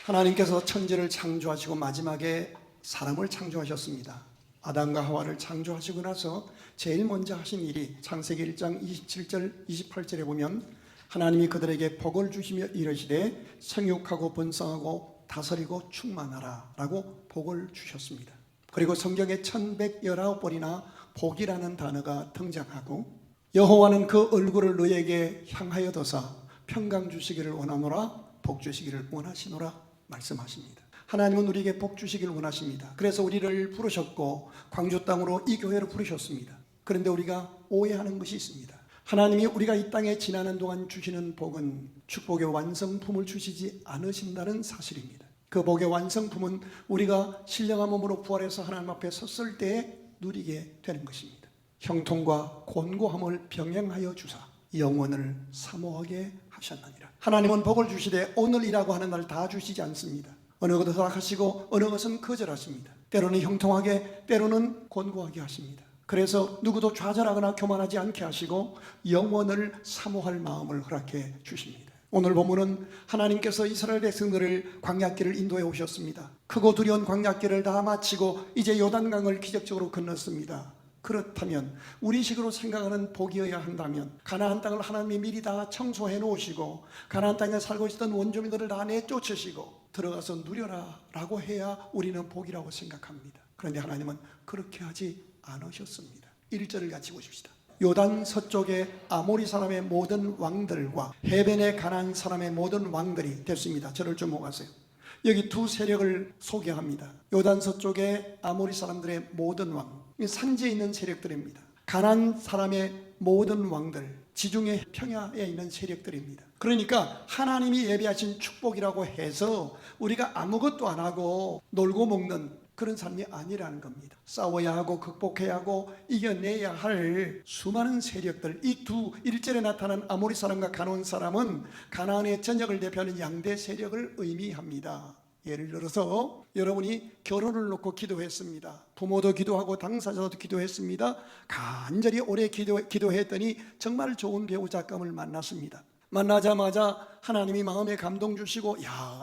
하나님께서 천지를 창조하시고 마지막에 사람을 창조하셨습니다. 아담과 하와를 창조하시고 나서 제일 먼저 하신 일이 창세기 1장 27절 28절에 보면 하나님이 그들에게 복을 주시며 이르시되 생육하고 번성하고 다스리고 충만하라 라고 복을 주셨습니다. 그리고 성경에 1119번이나 복이라는 단어가 등장하고 여호와는 그 얼굴을 너에게 향하여 두사 평강 주시기를 원하노라 복 주시기를 원하시노라 말씀하십니다. 하나님은 우리에게 복 주시기를 원하십니다. 그래서 우리를 부르셨고 광주 땅으로 이 교회로 부르셨습니다. 그런데 우리가 오해하는 것이 있습니다. 하나님이 우리가 이 땅에 지나는 동안 주시는 복은 축복의 완성품을 주시지 않으신다는 사실입니다. 그 복의 완성품은 우리가 신령한 몸으로 부활해서 하나님 앞에 섰을 때 누리게 되는 것입니다. 형통과 곤고함을 병행하여 주사 영원을 사모하게 하셨느니라. 하나님은 복을 주시되 오늘이라고 하는 날 다 주시지 않습니다. 어느 것은 허락하시고 어느 것은 거절하십니다. 때로는 형통하게 때로는 곤고하게 하십니다. 그래서 누구도 좌절하거나 교만하지 않게 하시고 영원을 사모할 마음을 허락해 주십니다. 오늘 본문은 하나님께서 이스라엘 백성들을 광야길을 인도해 오셨습니다. 크고 두려운 광야길을 다 마치고 이제 요단강을 기적적으로 건넜습니다. 그렇다면 우리식으로 생각하는 복이어야 한다면 가나안 땅을 하나님이 미리 다 청소해 놓으시고 가나안 땅에 살고 있었던 원주민들을 다 내쫓으시고 들어가서 누려라 라고 해야 우리는 복이라고 생각합니다. 그런데 하나님은 그렇게 하지 않으셨습니다. 1절을 같이 보십시다. 요단 서쪽의 아모리 사람의 모든 왕들과 해변의 가나안 사람의 모든 왕들이 됐습니다. 저를 주목하세요. 여기 두 세력을 소개합니다. 요단 서쪽의 아모리 사람들의 모든 왕, 산지에 있는 세력들입니다. 가나안 사람의 모든 왕들, 지중해 평야에 있는 세력들입니다. 그러니까 하나님이 예비하신 축복이라고 해서 우리가 아무것도 안 하고 놀고 먹는 그런 삶이 아니라는 겁니다. 싸워야 하고 극복해야 하고 이겨내야 할 수많은 세력들, 이 두 1절에 나타난 아모리 사람과 가나안 사람은 가나안의 전역을 대표하는 양대 세력을 의미합니다. 예를 들어서 여러분이 결혼을 놓고 기도했습니다. 부모도 기도하고 당사자도 기도했습니다. 간절히 오래 기도했더니 정말 좋은 배우자감을 만났습니다. 만나자마자 하나님이 마음에 감동 주시고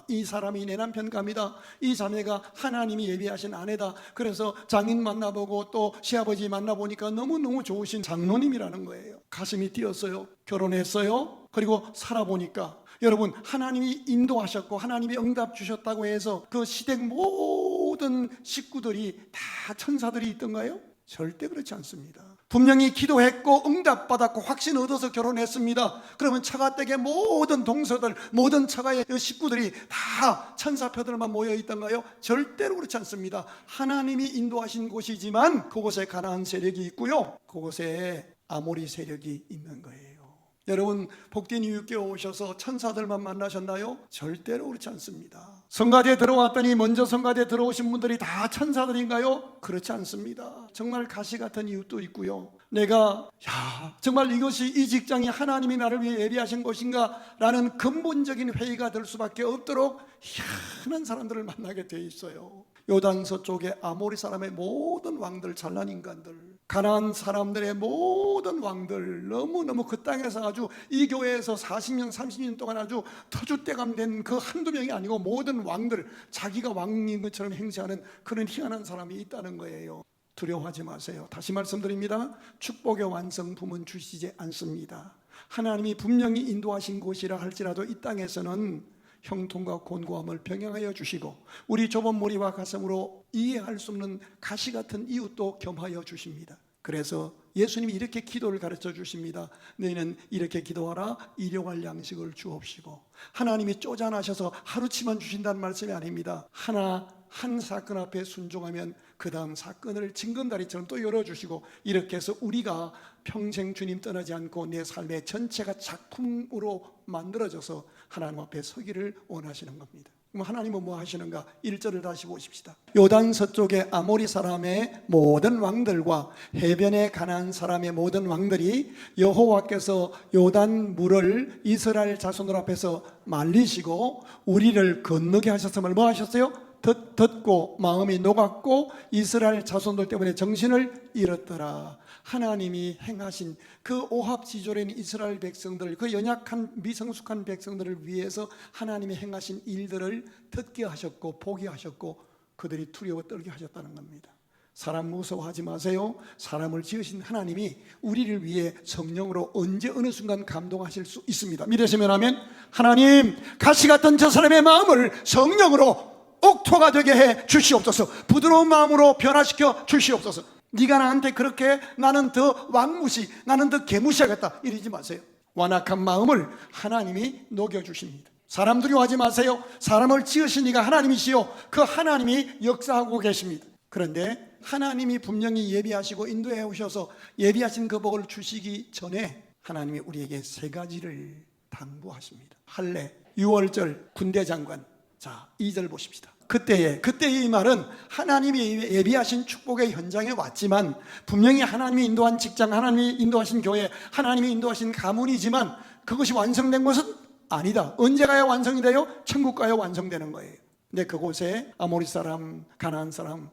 이 사람이 내 남편감이다. 이 자매가 하나님이 예비하신 아내다. 그래서 장인 만나보고 또 시아버지 만나보니까 너무너무 좋으신 장로님이라는 거예요. 가슴이 뛰었어요. 결혼했어요. 그리고 살아보니까 여러분 하나님이 인도하셨고 하나님이 응답 주셨다고 해서 그 시댁 모든 식구들이 다 천사들이 있던가요? 절대 그렇지 않습니다. 분명히 기도했고 응답받았고 확신 얻어서 결혼했습니다. 그러면 처가댁의 모든 동서들 모든 처가의 식구들이 다 천사표들만 모여 있던가요? 절대로 그렇지 않습니다. 하나님이 인도하신 곳이지만 그곳에 가나안 세력이 있고요, 그곳에 아모리 세력이 있는 거예요. 여러분 복된 이웃교회 오셔서 천사들만 만나셨나요? 절대로 그렇지 않습니다. 성가대에 들어왔더니 먼저 성가대에 들어오신 분들이 다 천사들인가요? 그렇지 않습니다. 정말 가시 같은 이웃도 있고요. 내가 정말 이것이 이 직장이 하나님이 나를 위해 예비하신 것인가 라는 근본적인 회의가 될 수밖에 없도록 희한한 사람들을 만나게 돼 있어요. 요단 서쪽의 아모리 사람의 모든 왕들, 잘난 인간들, 가나안 사람들의 모든 왕들, 너무너무 그 땅에서 아주 이 교회에서 40년 30년 동안 아주 터줏대감 된 그 한두 명이 아니고 모든 왕들, 자기가 왕인 것처럼 행세하는 그런 희한한 사람이 있다는 거예요. 두려워하지 마세요. 다시 말씀드립니다. 축복의 완성품은 주시지 않습니다. 하나님이 분명히 인도하신 곳이라 할지라도 이 땅에서는 형통과 곤고함을 병행하여 주시고 우리 좁은 머리와 가슴으로 이해할 수 없는 가시 같은 이웃도 겸하여 주십니다. 그래서 예수님이 이렇게 기도를 가르쳐 주십니다. 너희는 이렇게 기도하라. 일용할 양식을 주옵시고. 하나님이 쪼잔하셔서 하루치만 주신다는 말씀이 아닙니다. 한 사건 앞에 순종하면 그 다음 사건을 징검다리처럼 또 열어주시고 이렇게 해서 우리가 평생 주님 떠나지 않고 내 삶의 전체가 작품으로 만들어져서 하나님 앞에 서기를 원하시는 겁니다. 그럼 하나님은 뭐 하시는가? 1절을 다시 보십시다. 요단 서쪽의 아모리 사람의 모든 왕들과 해변의 가나안 사람의 모든 왕들이 여호와께서 요단 물을 이스라엘 자손들 앞에서 말리시고 우리를 건너게 하셨음을 뭐 하셨어요? 듣고 마음이 녹았고 이스라엘 자손들 때문에 정신을 잃었더라. 하나님이 행하신 그 오합지졸인 이스라엘 백성들, 그 연약한 미성숙한 백성들을 위해서 하나님이 행하신 일들을 듣게 하셨고 보게 하셨고 그들이 두려워 떨게 하셨다는 겁니다. 사람 무서워하지 마세요. 사람을 지으신 하나님이 우리를 위해 성령으로 언제 어느 순간 감동하실 수 있습니다. 믿으시면 하면, 하나님 가시 같던 저 사람의 마음을 성령으로 옥토가 되게 해 주시옵소서. 부드러운 마음으로 변화시켜 주시옵소서. 네가 나한테 그렇게 나는 더 왕무시, 나는 더 개무시하겠다 이러지 마세요. 완악한 마음을 하나님이 녹여주십니다. 사람 두려워하지 마세요. 사람을 지으신 이가 하나님이시요 그 하나님이 역사하고 계십니다. 그런데 하나님이 분명히 예비하시고 인도해 오셔서 예비하신 그 복을 주시기 전에 하나님이 우리에게 세 가지를 당부하십니다. 할례, 유월절, 군대장관. 자, 2절 보십시다. 그때의 이 말은 하나님이 예비하신 축복의 현장에 왔지만 분명히 하나님이 인도한 직장, 하나님이 인도하신 교회, 하나님이 인도하신 가문이지만 그것이 완성된 것은 아니다. 언제 가야 완성이 돼요? 천국 가야 완성되는 거예요. 근데 그곳에 아모리 사람, 가나안 사람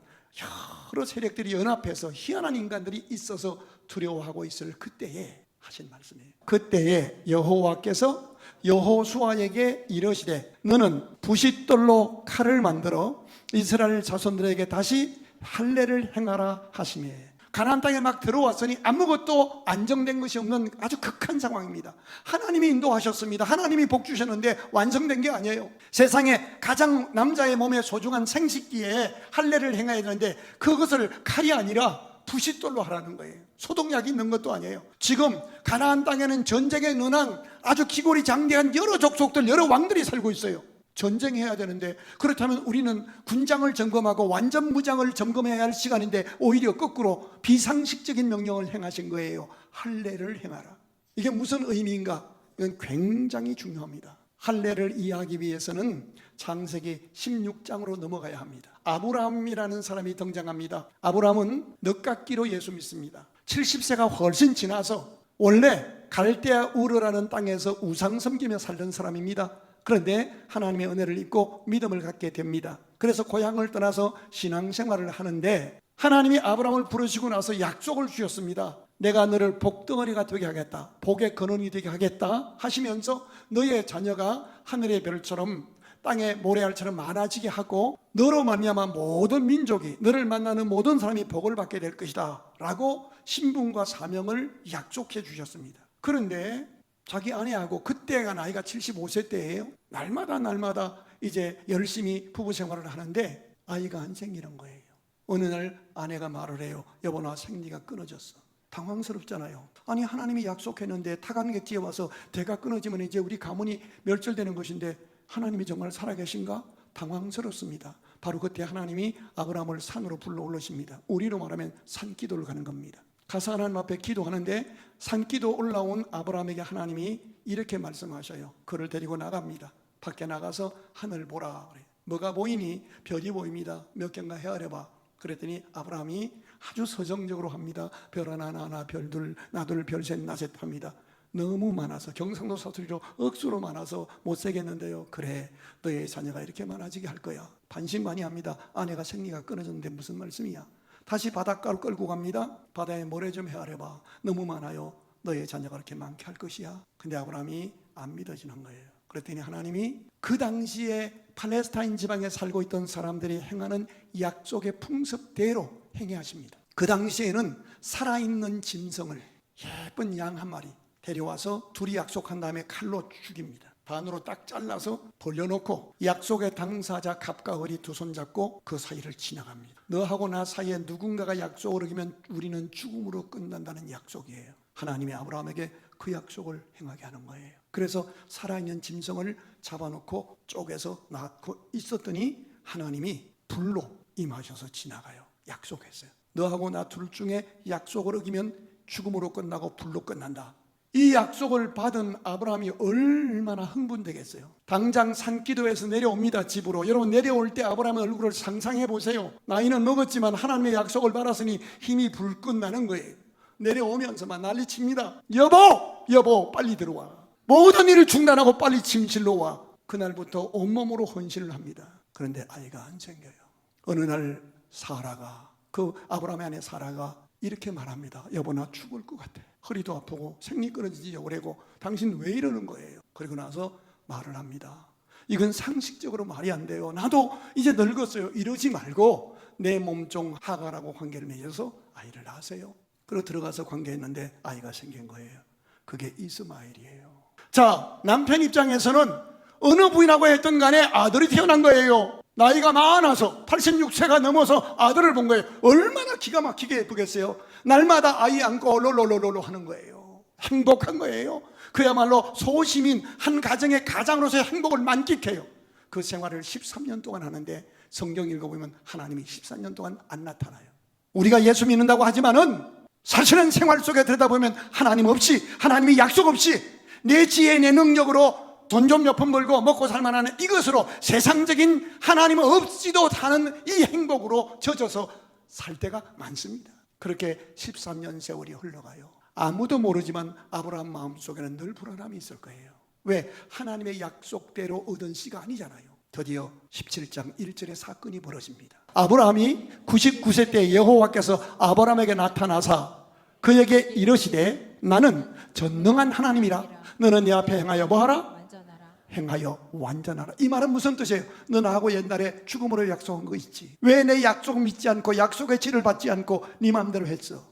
여러 세력들이 연합해서 희한한 인간들이 있어서 두려워하고 있을 그때에 하신 말씀이에요. 그때에 여호와께서 여호수아에게 이르시되 너는 부싯돌로 칼을 만들어 이스라엘 자손들에게 다시 할례를 행하라 하시매. 가나안 땅에 막 들어왔으니 아무것도 안정된 것이 없는 아주 극한 상황입니다. 하나님이 인도하셨습니다. 하나님이 복 주셨는데 완성된 게 아니에요. 세상에 가장 남자의 몸에 소중한 생식기에 할례를 행해야 되는데 그것을 칼이 아니라 부싯돌로 하라는 거예요. 소독약이 있는 것도 아니에요. 지금 가나안 땅에는 전쟁에 능한 아주 기골이 장대한 여러 족속들, 여러 왕들이 살고 있어요. 전쟁해야 되는데 그렇다면 우리는 군장을 점검하고 완전 무장을 점검해야 할 시간인데 오히려 거꾸로 비상식적인 명령을 행하신 거예요. 할례를 행하라. 이게 무슨 의미인가? 이건 굉장히 중요합니다. 할례를 이해하기 위해서는 창세기 16장으로 넘어가야 합니다. 아브라함이라는 사람이 등장합니다. 아브라함은 늦깎이로 예수 믿습니다. 70세가 훨씬 지나서 원래 갈대아 우르라는 땅에서 우상 섬기며 살던 사람입니다. 그런데 하나님의 은혜를 입고 믿음을 갖게 됩니다. 그래서 고향을 떠나서 신앙생활을 하는데 하나님이 아브라함을 부르시고 나서 약속을 주셨습니다. 내가 너를 복덩어리가 되게 하겠다, 복의 근원이 되게 하겠다 하시면서 너의 자녀가 하늘의 별처럼 땅의 모래알처럼 많아지게 하고 너로 말미암아 모든 민족이, 너를 만나는 모든 사람이 복을 받게 될 것이다 라고 신분과 사명을 약속해 주셨습니다. 그런데 자기 아내하고 그때가 나이가 75세 때예요. 날마다 이제 열심히 부부 생활을 하는데 아이가 안 생기는 거예요. 어느 날 아내가 말을 해요. 여보, 나 생리가 끊어졌어. 당황스럽잖아요. 아니, 하나님이 약속했는데 타간객지에 와서 대가 끊어지면 이제 우리 가문이 멸절되는 것인데 하나님이 정말 살아계신가? 당황스럽습니다. 바로 그때 하나님이 아브라함을 산으로 불러 올리십니다. 우리로 말하면 산기도를 가는 겁니다. 가서 하나님 앞에 기도하는데 산기도 올라온 아브라함에게 하나님이 이렇게 말씀하셔요. 그를 데리고 나갑니다. 밖에 나가서 하늘 보라. 뭐가 보이니? 별이 보입니다. 몇 개인가 헤아려봐. 그랬더니 아브라함이 아주 서정적으로 합니다. 별 하나, 나 별 둘, 나 둘, 별 셋, 나 셋 합니다. 너무 많아서, 경상도 사투리로 억수로 많아서 못 세겠는데요. 그래, 너의 자녀가 이렇게 많아지게 할 거야. 반신반의합니다. 아내가 생리가 끊어졌는데 무슨 말씀이야? 다시 바닷가로 끌고 갑니다. 바다에 모래 좀 헤아려봐. 너무 많아요. 너의 자녀가 그렇게 많게 할 것이야. 근데 아브라함이 안 믿어지는 거예요. 그랬더니 하나님이 그 당시에 팔레스타인 지방에 살고 있던 사람들이 행하는 약속의 풍습대로 행해 하십니다. 그 당시에는 살아있는 짐승을, 예쁜 양 한 마리 데려와서 둘이 약속한 다음에 칼로 죽입니다. 반으로 딱 잘라서 벌려놓고 약속의 당사자 갑과 을이 두 손 잡고 그 사이를 지나갑니다. 너하고 나 사이에 누군가가 약속을 어기면 우리는 죽음으로 끝난다는 약속이에요. 하나님이 아브라함에게 그 약속을 행하게 하는 거예요. 그래서 살아있는 짐승을 잡아놓고 쪼개서 낳고 있었더니 하나님이 불로 임하셔서 지나가요. 약속했어요. 너하고 나 둘 중에 약속을 어기면 죽음으로 끝나고 불로 끝난다. 이 약속을 받은 아브라함이 얼마나 흥분되겠어요. 당장 산기도에서 내려옵니다. 집으로. 여러분, 내려올 때 아브라함의 얼굴을 상상해 보세요. 나이는 먹었지만 하나님의 약속을 받았으니 힘이 불끈 나는 거예요. 내려오면서만 난리칩니다. 여보 빨리 들어와. 모든 일을 중단하고 빨리 침실로 와. 그날부터 온몸으로 헌신을 합니다. 그런데 아이가 안 생겨요. 어느 날 사라가, 그 아브라함의 아내 사라가 이렇게 말합니다. 여보, 나 죽을 것 같아. 허리도 아프고 생리 끊어지려고 그러고 당신 왜 이러는 거예요? 그리고 나서 말을 합니다. 이건 상식적으로 말이 안 돼요. 나도 이제 늙었어요. 이러지 말고 내 몸종 하갈하고 관계를 맺어서 아이를 낳으세요. 그리고 들어가서 관계했는데 아이가 생긴 거예요. 그게 이스마엘이에요. 자, 남편 입장에서는 어느 부인하고 했던 간에 아들이 태어난 거예요. 나이가 많아서 86세가 넘어서 아들을 본 거예요. 얼마나 기가 막히게 예쁘겠어요. 날마다 아이 안고 롤롤롤롤 하는 거예요. 행복한 거예요. 그야말로 소시민 한 가정의 가장으로서의 행복을 만끽해요. 그 생활을 13년 동안 하는데 성경 읽어보면 하나님이 14년 동안 안 나타나요. 우리가 예수 믿는다고 하지만은 사실은 생활 속에 들여다보면 하나님 없이, 하나님의 약속 없이 내 지혜 내 능력으로 돈 좀 몇 푼 벌고 먹고 살만하는 이것으로 세상적인 하나님 없이도 사는 이 행복으로 젖어서 살 때가 많습니다. 그렇게 13년 세월이 흘러가요. 아무도 모르지만 아브라함 마음속에는 늘 불안함이 있을 거예요. 왜? 하나님의 약속대로 얻은 씨가 아니잖아요. 드디어 17장 1절에 사건이 벌어집니다. 아브라함이 99세 때 여호와께서 아브라함에게 나타나사 그에게 이르시되 나는 전능한 하나님이라 너는 내 앞에 행하여 뭐하라? 행하여 완전하라. 이 말은 무슨 뜻이에요? 너 나하고 옛날에 죽음으로 약속한 거 있지. 왜 내 약속 믿지 않고 약속의 지를 받지 않고 네 마음대로 했어?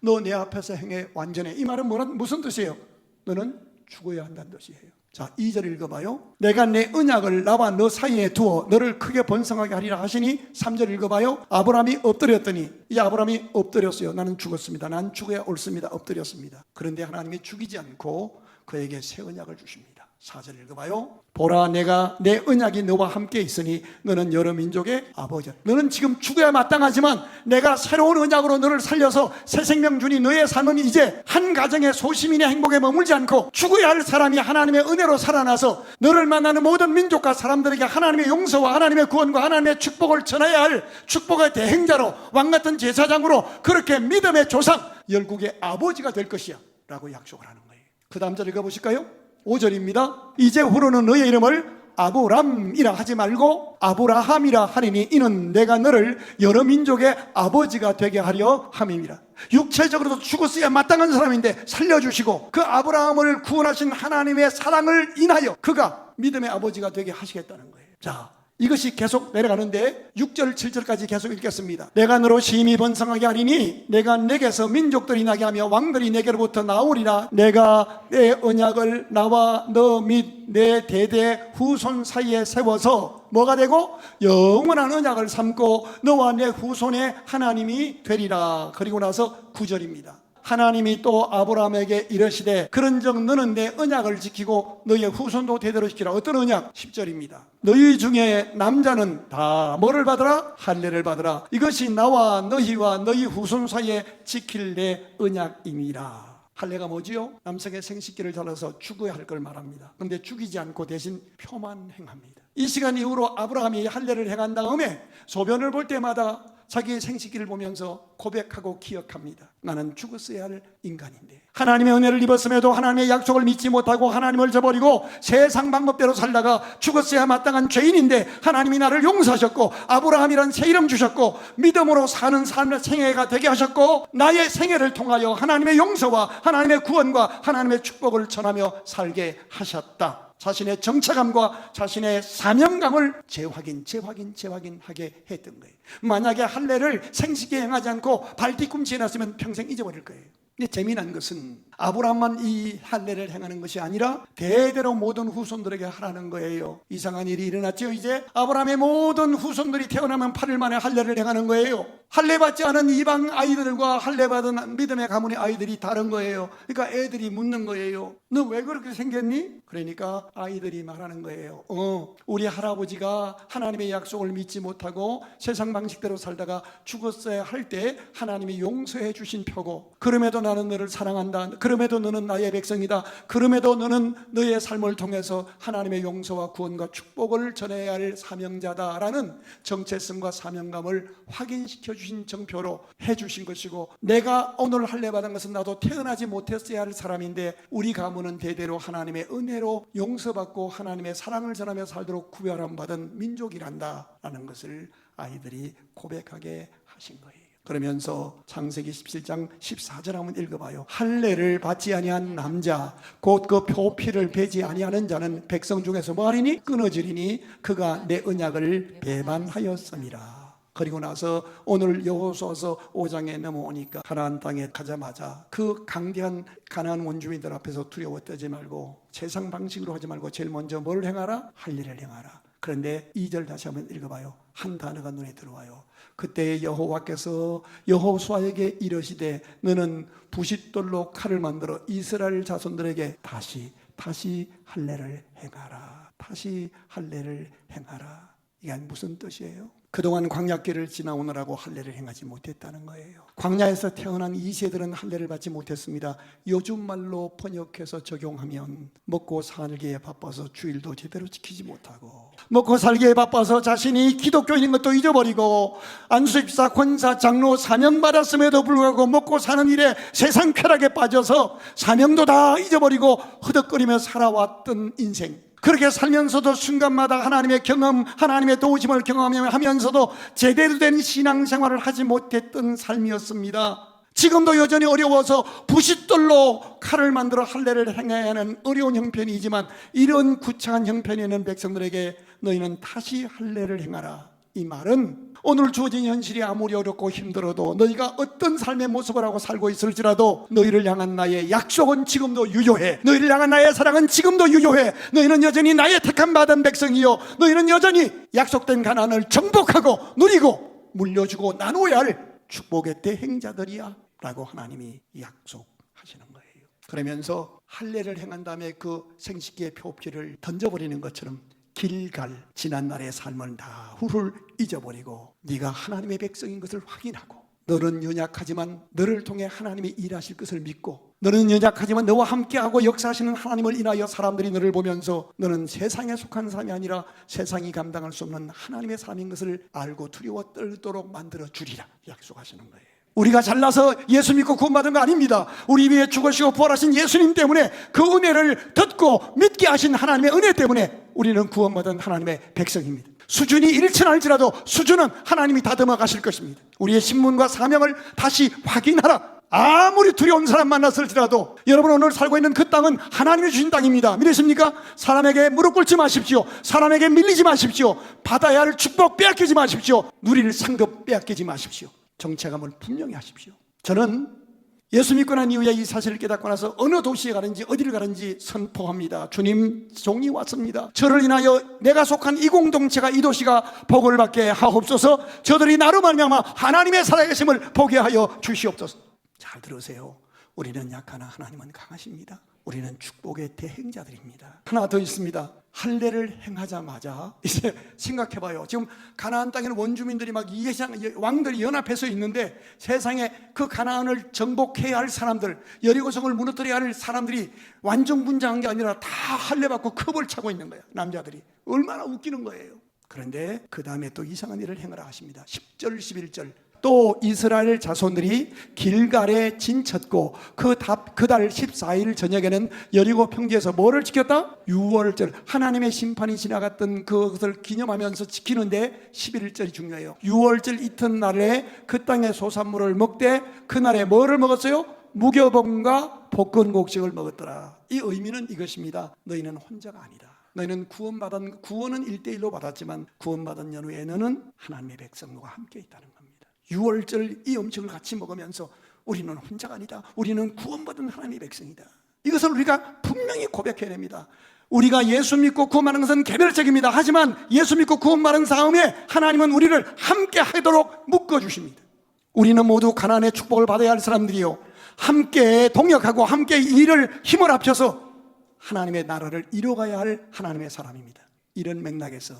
너 내 앞에서 행해 완전해. 이 말은 무슨 뜻이에요? 너는 죽어야 한다는 뜻이에요. 자, 2절 읽어봐요. 내가 내 언약을 나와 너 사이에 두어 너를 크게 번성하게 하리라 하시니 3절 읽어봐요. 아브라함이 엎드렸더니, 이 아브라함이 엎드렸어요. 나는 죽었습니다. 난 죽어야 옳습니다. 엎드렸습니다. 그런데 하나님이 죽이지 않고 그에게 새 언약을 주십니다. 4절 읽어봐요. 보라, 내가 내 언약이 너와 함께 있으니 너는 여러 민족의 아버지. 너는 지금 죽어야 마땅하지만 내가 새로운 언약으로 너를 살려서 새 생명 주니 너의 삶은 이제 한 가정의 소시민의 행복에 머물지 않고 죽어야 할 사람이 하나님의 은혜로 살아나서 너를 만나는 모든 민족과 사람들에게 하나님의 용서와 하나님의 구원과 하나님의 축복을 전해야 할 축복의 대행자로 왕같은 제사장으로 그렇게 믿음의 조상 열국의 아버지가 될 것이야 라고 약속을 하는 거예요. 그 다음 절 읽어보실까요? 5절입니다. 이제후로는 너의 이름을 아브람이라 하지 말고 아브라함이라 하리니 이는 내가 너를 여러 민족의 아버지가 되게 하려 함이니라. 육체적으로도 죽었어야 마땅한 사람인데 살려주시고 그 아브라함을 구원하신 하나님의 사랑을 인하여 그가 믿음의 아버지가 되게 하시겠다는 거예요. 자, 이것이 계속 내려가는데 6절 7절까지 계속 읽겠습니다. 내가 너로 심히 번성하게 하리니 내가 내게서 민족들이 나게 하며 왕들이 내게로부터 나오리라. 내가 내 언약을 나와 너 및 내 대대 후손 사이에 세워서 뭐가 되고 영원한 언약을 삼고 너와 내 후손의 하나님이 되리라. 그리고 나서 9절입니다. 하나님이 또 아브라함에게 이르시되 그런즉 너는 내 언약을 지키고 너의 후손도 대대로 지키라. 어떤 언약? 10절입니다. 너희 중에 남자는 다 뭐를 받으라? 할례를 받으라. 이것이 나와 너희와 너희 후손 사이에 지킬 내 언약이니라. 할례가 뭐지요? 남성의 생식기를 잘라서 죽어야 할 걸 말합니다. 그런데 죽이지 않고 대신 표만 행합니다. 이 시간 이후로 아브라함이 할례를 행한 다음에 소변을 볼 때마다 자기의 생식기를 보면서 고백하고 기억합니다. 나는 죽었어야 할 인간인데 하나님의 은혜를 입었음에도 하나님의 약속을 믿지 못하고 하나님을 저버리고 세상 방법대로 살다가 죽었어야 마땅한 죄인인데 하나님이 나를 용서하셨고 아브라함이란 새 이름 주셨고 믿음으로 사는 삶의 생애가 되게 하셨고 나의 생애를 통하여 하나님의 용서와 하나님의 구원과 하나님의 축복을 전하며 살게 하셨다. 자신의 정체감과 자신의 사명감을 재확인하게 했던 거예요. 만약에 할례를 생식기에 행하지 않고 발 뒤꿈치에 놨으면 평생 잊어버릴 거예요. 근데 재미난 것은 아브라함만 이 할례를 행하는 것이 아니라 대대로 모든 후손들에게 하라는 거예요. 이상한 일이 일어났죠. 이제 아브라함의 모든 후손들이 태어나면 8일 만에 할례를 행하는 거예요. 할례 받지 않은 이방 아이들과 할례 받은 믿음의 가문의 아이들이 다른 거예요. 그러니까 애들이 묻는 거예요. 너 왜 그렇게 생겼니? 그러니까 아이들이 말하는 거예요. 우리 할아버지가 하나님의 약속을 믿지 못하고 세상 방식대로 살다가 죽었어야 할 때 하나님이 용서해 주신 표고 그럼에도 나는 너를 사랑한다. 그럼에도 너는 나의 백성이다. 그럼에도 너는 너의 삶을 통해서 하나님의 용서와 구원과 축복을 전해야 할 사명자다라는 정체성과 사명감을 확인시켜 주신 정표로 해주신 것이고, 내가 오늘 할례 받은 것은 나도 태어나지 못했어야 할 사람인데 우리 가문은 대대로 하나님의 은혜로 용서받고 하나님의 사랑을 전하며 살도록 구별함 받은 민족이란다 라는 것을 아이들이 고백하게 하신 거예요. 그러면서 창세기 17장 14절 한번 읽어봐요. 할례를 받지 아니한 남자 곧 그 표피를 베지 아니하는 자는 백성 중에서 뭐하리니? 끊어지리니 그가 내 언약을 배반하였음이라. 그리고 나서 오늘 여호수아서 5장에 넘어오니까 가나안 땅에 가자마자 그 강대한 가나안 원주민들 앞에서 두려워 떨지 말고 세상 방식으로 하지 말고 제일 먼저 뭘 행하라? 할례를 행하라. 그런데 2절 다시 한번 읽어봐요. 한 단어가 눈에 들어와요. 그때 여호와께서 여호수아에게 이르시되 너는 부싯돌로 칼을 만들어 이스라엘 자손들에게 다시 할례를 행하라. 다시 할례를 행하라. 이게 무슨 뜻이에요? 그동안 광야길을 지나오느라고 할례를 행하지 못했다는 거예요. 광야에서 태어난 이 세들은 할례를 받지 못했습니다. 요즘 말로 번역해서 적용하면 먹고 살기에 바빠서 주일도 제대로 지키지 못하고, 먹고 살기에 바빠서 자신이 기독교인인 것도 잊어버리고, 안수집사, 권사, 장로 사명받았음에도 불구하고 먹고 사는 일에 세상 쾌락에 빠져서 사명도 다 잊어버리고 허덕거리며 살아왔던 인생, 그렇게 살면서도 순간마다 하나님의 경험, 하나님의 도우심을 경험하면서도 제대로 된 신앙생활을 하지 못했던 삶이었습니다. 지금도 여전히 어려워서 부싯돌로 칼을 만들어 할례를 행해야 하는 어려운 형편이지만, 이런 구차한 형편에 있는 백성들에게 너희는 다시 할례를 행하라. 이 말은 오늘 주어진 현실이 아무리 어렵고 힘들어도, 너희가 어떤 삶의 모습을 하고 살고 있을지라도 너희를 향한 나의 약속은 지금도 유효해. 너희를 향한 나의 사랑은 지금도 유효해. 너희는 여전히 나의 택함 받은 백성이요, 너희는 여전히 약속된 가나안을 정복하고 누리고 물려주고 나누어야 할 축복의 대행자들이야 라고 하나님이 약속하시는 거예요. 그러면서 할례를 행한 다음에 그 생식기의 표피를 던져버리는 것처럼 길갈 지난날의 삶을 다 훌훌 잊어버리고 네가 하나님의 백성인 것을 확인하고, 너는 연약하지만 너를 통해 하나님이 일하실 것을 믿고, 너는 연약하지만 너와 함께하고 역사하시는 하나님을 인하여 사람들이 너를 보면서 너는 세상에 속한 사람이 아니라 세상이 감당할 수 없는 하나님의 사람인 것을 알고 두려워 떨도록 만들어 주리라 약속하시는 거예요. 우리가 잘나서 예수 믿고 구원받은 거 아닙니다. 우리 위해 죽으시고 부활하신 예수님 때문에, 그 은혜를 듣고 믿게 하신 하나님의 은혜 때문에 우리는 구원받은 하나님의 백성입니다. 수준이 일천할지라도 수준은 하나님이 다듬어 가실 것입니다. 우리의 신분과 사명을 다시 확인하라. 아무리 두려운 사람 만났을지라도 여러분 오늘 살고 있는 그 땅은 하나님이 주신 땅입니다. 믿으십니까? 사람에게 무릎 꿇지 마십시오. 사람에게 밀리지 마십시오. 받아야 할 축복 빼앗기지 마십시오. 누릴 상급 빼앗기지 마십시오. 정체감을 분명히 하십시오. 저는 예수 믿고 난 이후에 이 사실을 깨닫고 나서 어느 도시에 가는지 어디를 가는지 선포합니다. 주님, 종이 왔습니다. 저를 인하여 내가 속한 이 공동체가, 이 도시가 복을 받게 하옵소서. 저들이 나로 말미암아 하나님의 살아계심을 보게 하여 주시옵소서. 잘 들으세요. 우리는 약하나 하나님은 강하십니다. 우리는 축복의 대행자들입니다. 하나 더 있습니다. 할례를 행하자마자 이제 생각해봐요. 지금 가나안 땅에는 원주민들이 막 왕들이 연합해서 있는데, 세상에 그 가나안을 정복해야 할 사람들, 여리고성을 무너뜨려야 할 사람들이 완전분장한 게 아니라 다 할례 받고 컵을 차고 있는 거예요. 남자들이. 얼마나 웃기는 거예요. 그런데 그 다음에 또 이상한 일을 행하라 하십니다. 10절 11절 또 이스라엘 자손들이 길갈에 진쳤고 그 달 14일 저녁에는 여리고 평지에서 뭐를 지켰다? 유월절, 하나님의 심판이 지나갔던 그것을 기념하면서 지키는데 11절이 중요해요. 유월절 이튿날에 그 땅의 소산물을 먹되 그날에 뭐를 먹었어요? 무교봉과 볶은 곡식을 먹었더라. 이 의미는 이것입니다. 너희는 혼자가 아니다. 너희는 구원은 1대1로 받았지만 구원받은 연후에 너는 하나님의 백성과 함께 있다는 겁니다. 6월절 이 음식을 같이 먹으면서 우리는 혼자가 아니다. 우리는 구원받은 하나님의 백성이다. 이것을 우리가 분명히 고백해야 됩니다. 우리가 예수 믿고 구원받는 것은 개별적입니다. 하지만 예수 믿고 구원받은 다음에 하나님은 우리를 함께 하도록 묶어주십니다. 우리는 모두 가나안의 축복을 받아야 할 사람들이요, 함께 동역하고 함께 힘을 합쳐서 하나님의 나라를 이뤄가야 할 하나님의 사람입니다. 이런 맥락에서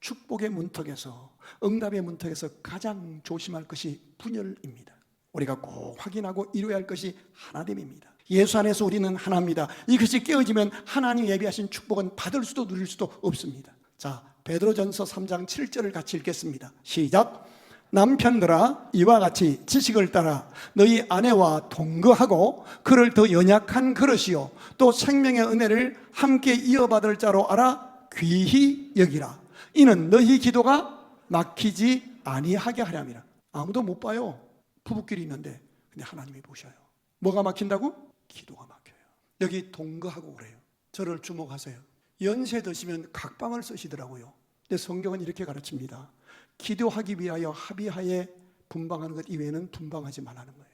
축복의 문턱에서, 응답의 문턱에서 가장 조심할 것이 분열입니다. 우리가 꼭 확인하고 이루어야 할 것이 하나됨입니다. 예수 안에서 우리는 하나입니다. 이것이 깨어지면 하나님 예비하신 축복은 받을 수도 누릴 수도 없습니다. 자, 베드로전서 3장 7절을 같이 읽겠습니다. 시작. 남편들아, 이와 같이 지식을 따라 너희 아내와 동거하고 그를 더 연약한 그릇이요 또 생명의 은혜를 함께 이어받을 자로 알아 귀히 여기라. 이는 너희 기도가 막히지 아니하게 하렴이라. 아무도 못 봐요. 부부끼리 있는데 근데 하나님이 보셔요. 뭐가 막힌다고? 기도가 막혀요. 여기 동거하고 그래요. 저를 주목하세요. 연세 드시면 각방을 쓰시더라고요. 근데 성경은 이렇게 가르칩니다. 기도하기 위하여 합의하에 분방하는 것 이외에는 분방하지 말라는 거예요.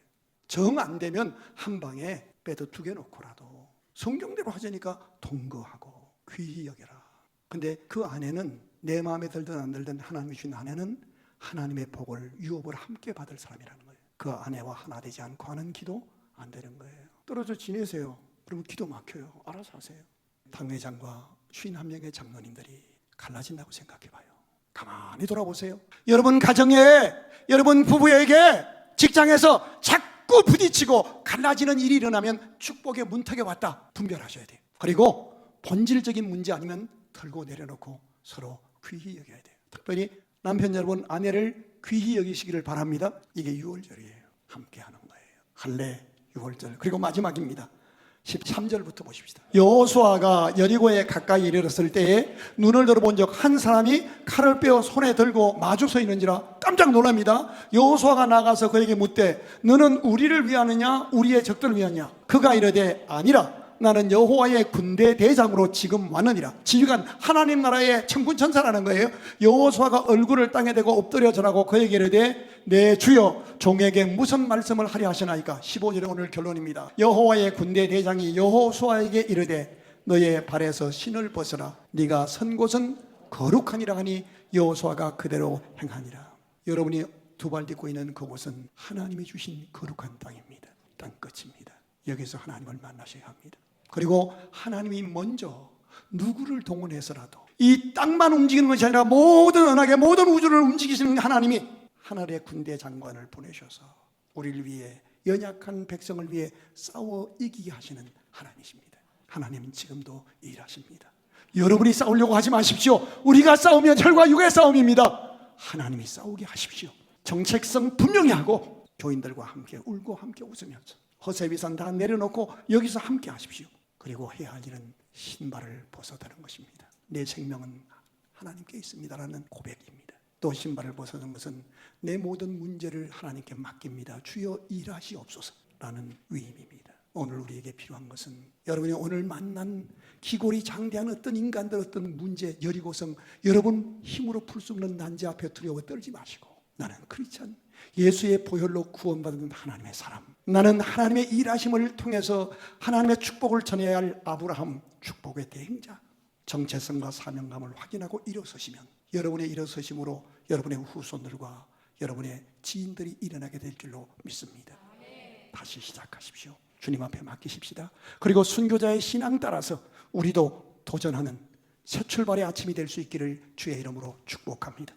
정 안 되면 한 방에 빼도 2개 놓고라도 성경대로 하자니까 동거하고 귀히 여겨라. 근데 그 안에는 내 마음에 들든 안 들든 하나님이 주신 아내는 하나님의 복을 유업을 함께 받을 사람이라는 거예요. 그 아내와 하나 되지 않고 하는 기도 안 되는 거예요. 떨어져 지내세요. 그러면 기도 막혀요. 알아서 하세요. 당회장과 51명의 장로님들이 갈라진다고 생각해 봐요. 가만히 돌아보세요. 여러분 가정에, 여러분 부부에게, 직장에서 자꾸 부딪히고 갈라지는 일이 일어나면 축복의 문턱에 왔다 분별하셔야 돼요. 그리고 본질적인 문제 아니면 털고 내려놓고 서로 귀히 여겨야 돼요. 특별히 남편 여러분, 아내를 귀히 여기시기를 바랍니다. 이게 유월절이에요. 함께하는 거예요. 할례 유월절. 그리고 마지막입니다. 13절부터 보십시다. 여호수아가 여리고에 가까이 이르렀을 때에 눈을 들어본 적 한 사람이 칼을 빼어 손에 들고 마주 서 있는지라 깜짝 놀랍니다. 여호수아가 나가서 그에게 묻되 너는 우리를 위하느냐 우리의 적들을 위하느냐. 그가 이르되 아니라 나는 여호와의 군대 대장으로 지금 왔느니라. 지휘관 하나님 나라의 천군천사라는 거예요. 여호수아가 얼굴을 땅에 대고 엎드려 절하고 그에게 이르되 내 주여 종에게 무슨 말씀을 하려 하시나이까. 15절의 오늘 결론입니다. 여호와의 군대 대장이 여호수아에게 이르되 너의 발에서 신을 벗어라. 네가 선 곳은 거룩하니라 하니 여호수아가 그대로 행하니라. 여러분이 두 발 딛고 있는 그곳은 하나님이 주신 거룩한 땅입니다. 땅 끝입니다. 여기서 하나님을 만나셔야 합니다. 그리고 하나님이 먼저 누구를 동원해서라도 이 땅만 움직이는 것이 아니라 모든 언약의 모든 우주를 움직이시는 하나님이 하늘의 군대 장관을 보내셔서 우리를 위해 연약한 백성을 위해 싸워 이기게 하시는 하나님이십니다. 하나님은 지금도 일하십니다. 여러분이 싸우려고 하지 마십시오. 우리가 싸우면 혈과 육의 싸움입니다. 하나님이 싸우게 하십시오. 정체성 분명히 하고 교인들과 함께 울고 함께 웃으면서 허세비산 다 내려놓고 여기서 함께 하십시오. 그리고 해야 할 일은 신발을 벗어드는 것입니다. 내 생명은 하나님께 있습니다라는 고백입니다. 또 신발을 벗어드는 것은 내 모든 문제를 하나님께 맡깁니다. 주여 일하시옵소서라는 위임입니다. 오늘 우리에게 필요한 것은 여러분이 오늘 만난 기골이 장대한 어떤 인간들 어떤 문제 여리고성 여러분 힘으로 풀 수 없는 난제 앞에 두려워 떨지 마시고 나는 크리스찬 예수의 보혈로 구원받은 하나님의 사람, 나는 하나님의 일하심을 통해서 하나님의 축복을 전해야 할 아브라함 축복의 대행자, 정체성과 사명감을 확인하고 일어서시면 여러분의 일어서심으로 여러분의 후손들과 여러분의 지인들이 일어나게 될 줄로 믿습니다. 다시 시작하십시오. 주님 앞에 맡기십시다. 그리고 순교자의 신앙 따라서 우리도 도전하는 새 출발의 아침이 될 수 있기를 주의 이름으로 축복합니다.